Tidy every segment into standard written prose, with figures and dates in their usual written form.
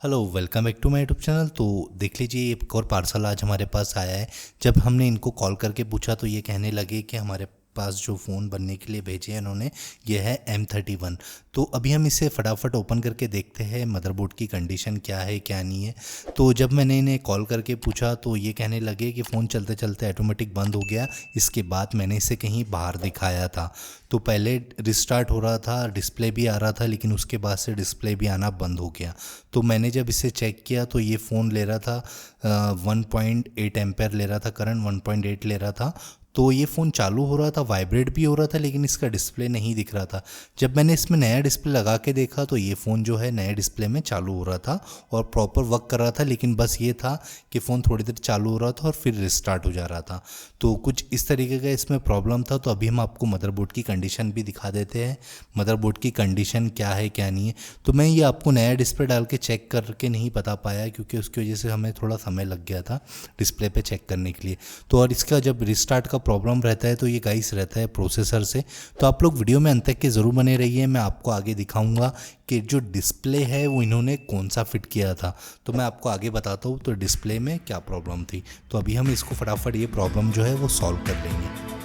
Hello, welcome back to my YouTube channel. तो देख लीजिए, एक और पार्सल आज हमारे पास आया है। जब हमने इनको कॉल करके पूछा तो ये कहने लगे कि हमारे पास जो फ़ोन बनने के लिए भेजे हैं इन्होंने, ये है M31। तो अभी हम इसे फटाफट ओपन करके देखते हैं मदरबोर्ड की कंडीशन क्या है क्या नहीं है। तो जब मैंने इन्हें कॉल करके पूछा तो ये कहने लगे कि फ़ोन चलते चलते ऑटोमेटिक बंद हो गया। इसके बाद मैंने इसे कहीं बाहर दिखाया था तो पहले रिस्टार्ट हो रहा था, डिस्प्ले भी आ रहा था, लेकिन उसके बाद से डिस्प्ले भी आना बंद हो गया। तो मैंने जब इसे चेक किया तो ये फ़ोन ले रहा था 1.8 एम्पेयर ले रहा था, करंट 1.8 ले रहा था। तो ये फ़ोन चालू हो रहा था, वाइब्रेट भी हो रहा था, लेकिन इसका डिस्प्ले नहीं दिख रहा था। जब मैंने इसमें नया डिस्प्ले लगा के देखा तो ये फ़ोन जो है नए डिस्प्ले में चालू हो रहा था और प्रॉपर वर्क कर रहा था, लेकिन बस ये था कि फ़ोन थोड़ी देर चालू हो रहा था और फिर रिस्टार्ट हो जा रहा था। तो कुछ इस तरीके का इसमें प्रॉब्लम था। तो अभी हम आपको मदरबोर्ड की कंडीशन भी दिखा देते हैं, मदरबोर्ड की कंडीशन क्या है क्या नहीं है। तो मैं ये आपको नया डिस्प्ले डाल के चेक करके नहीं बता पाया, क्योंकि उसकी वजह से हमें थोड़ा समय लग गया था डिस्प्ले पे चेक करने के लिए। तो और इसका जब रिस्टार्ट का प्रॉब्लम रहता है तो ये गाइस रहता है प्रोसेसर से। तो आप लोग वीडियो में अंत तक के ज़रूर बने रहिए, मैं आपको आगे दिखाऊंगा कि जो डिस्प्ले है वो इन्होंने कौन सा फिट किया था। तो मैं आपको आगे बताता हूँ तो डिस्प्ले में क्या प्रॉब्लम थी। तो अभी हम इसको फटाफट ये प्रॉब्लम जो है वो सॉल्व कर लेंगे।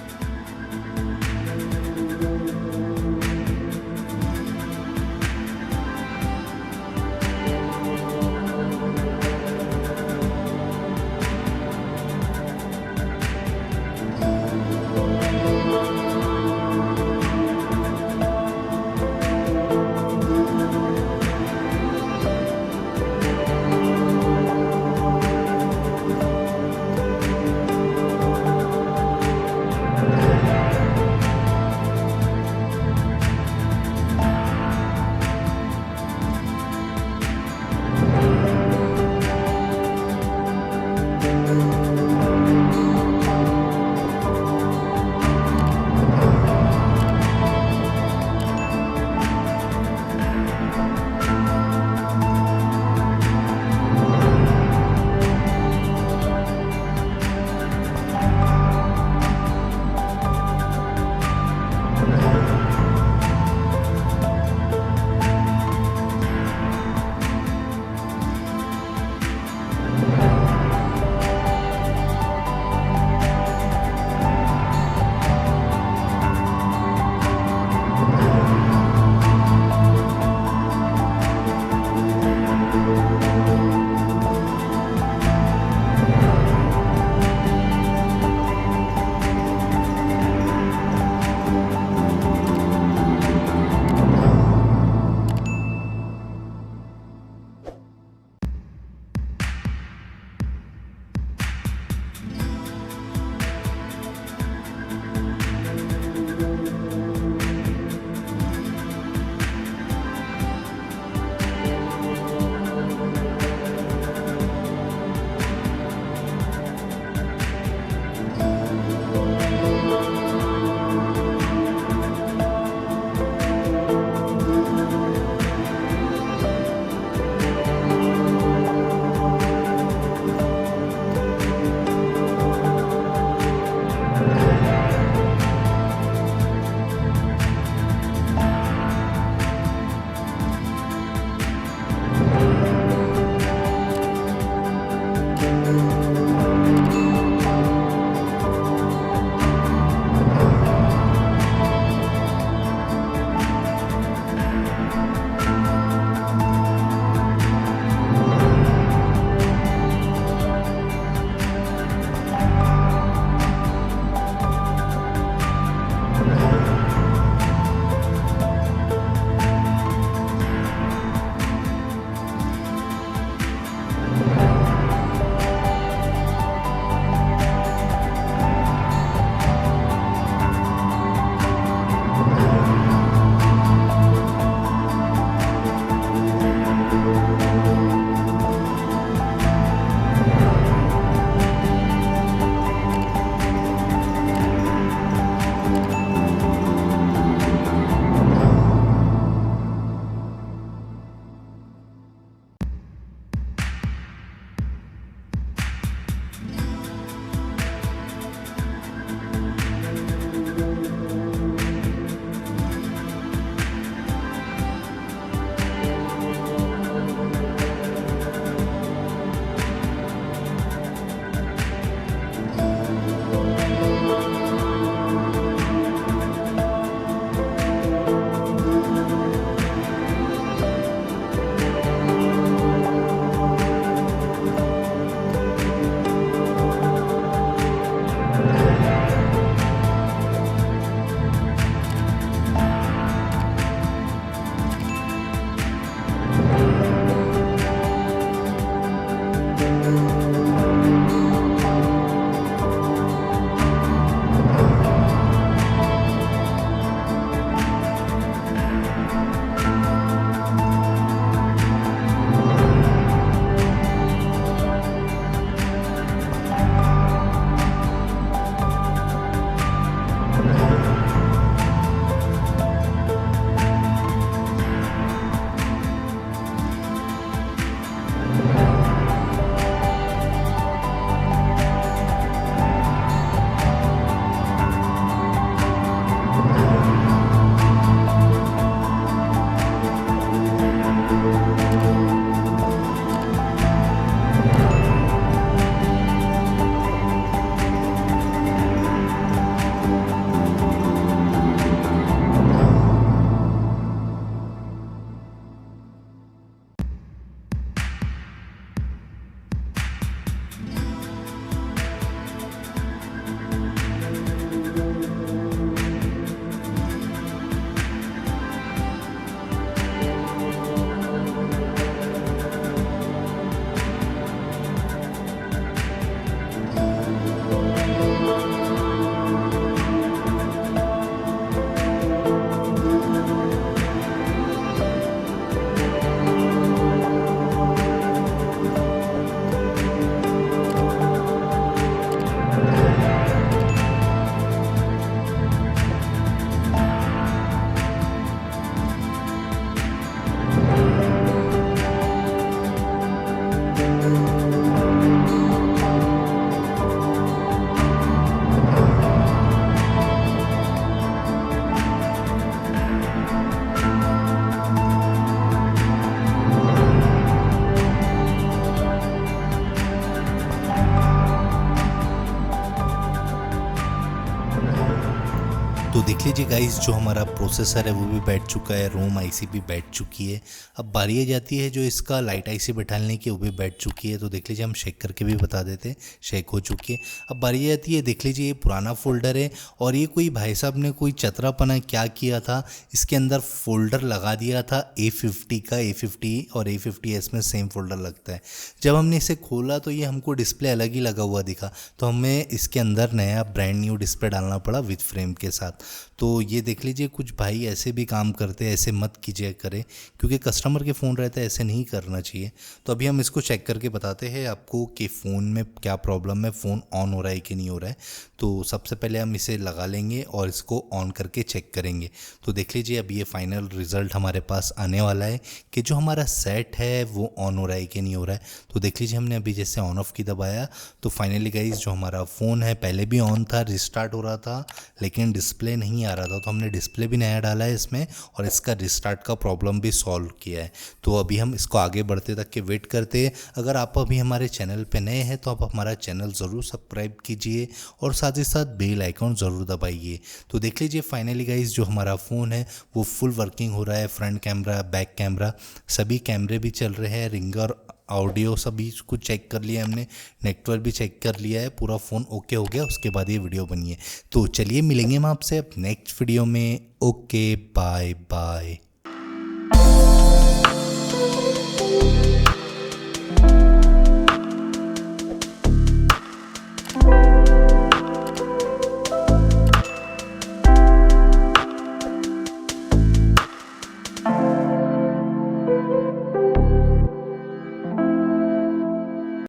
तो देख लीजिए गाइस, जो हमारा प्रोसेसर है वो भी बैठ चुका है, रोम आईसी भी बैठ चुकी है। अब बारी आ जाती है जो इसका लाइट आईसी बैठाने की, वो भी बैठ चुकी है। तो देख लीजिए, हम शेक करके भी बता देते हैं, शेक हो चुकी है। अब बारी आ जाती है, देख लीजिए ये पुराना फोल्डर है और ये कोई भाई साहब ने कोई चतरापना क्या किया था, इसके अंदर फोल्डर लगा दिया था A50 का। A50 और A50s में सेम फोल्डर लगता है। जब हमने इसे खोला तो ये हमको डिस्प्ले अलग ही लगा हुआ दिखा, तो हमें इसके अंदर नया ब्रांड न्यू डिस्प्ले डालना पड़ा विथ फ्रेम के साथ। तो ये देख लीजिए, कुछ भाई ऐसे भी काम करते हैं, ऐसे मत कीजिए करें, क्योंकि कस्टमर के फ़ोन रहता है, ऐसे नहीं करना चाहिए। तो अभी हम इसको चेक करके बताते हैं आपको कि फ़ोन में क्या प्रॉब्लम है, फ़ोन ऑन हो रहा है कि नहीं हो रहा है। तो सबसे पहले हम इसे लगा लेंगे और इसको ऑन करके चेक करेंगे। तो देख लीजिए, अब ये फाइनल रिज़ल्ट हमारे पास आने वाला है कि जो हमारा सेट है वो ऑन हो रहा है कि नहीं हो रहा है। तो देख लीजिए, हमने अभी जैसे ऑन ऑफ की दबाया तो फाइनली गाइस जो हमारा फ़ोन है पहले भी ऑन था, रिस्टार्ट हो रहा था, लेकिन डिस्प्ले नहीं आ रहा था। तो हमने डिस्प्ले भी नया डाला है इसमें और इसका रिस्टार्ट का प्रॉब्लम भी सॉल्व किया है। तो अभी हम इसको आगे बढ़ते तक के वेट करते हैं। अगर आप अभी हमारे चैनल पे नए हैं तो आप हमारा चैनल ज़रूर सब्सक्राइब कीजिए और साथ ही साथ बेल आइकॉन ज़रूर दबाइए। तो देख लीजिए, फाइनली गाइस जो हमारा फ़ोन है वो फुल वर्किंग हो रहा है। फ्रंट कैमरा, बैक कैमरा, सभी कैमरे भी चल रहे हैं। रिंगर, ऑडियो सभी कुछ चेक कर लिया हमने, नेटवर्क भी चेक कर लिया है, पूरा फ़ोन ओके हो गया। उसके बाद ये वीडियो बनी है। तो चलिए मिलेंगे हम आपसे अब नेक्स्ट वीडियो में। Okay, bye bye.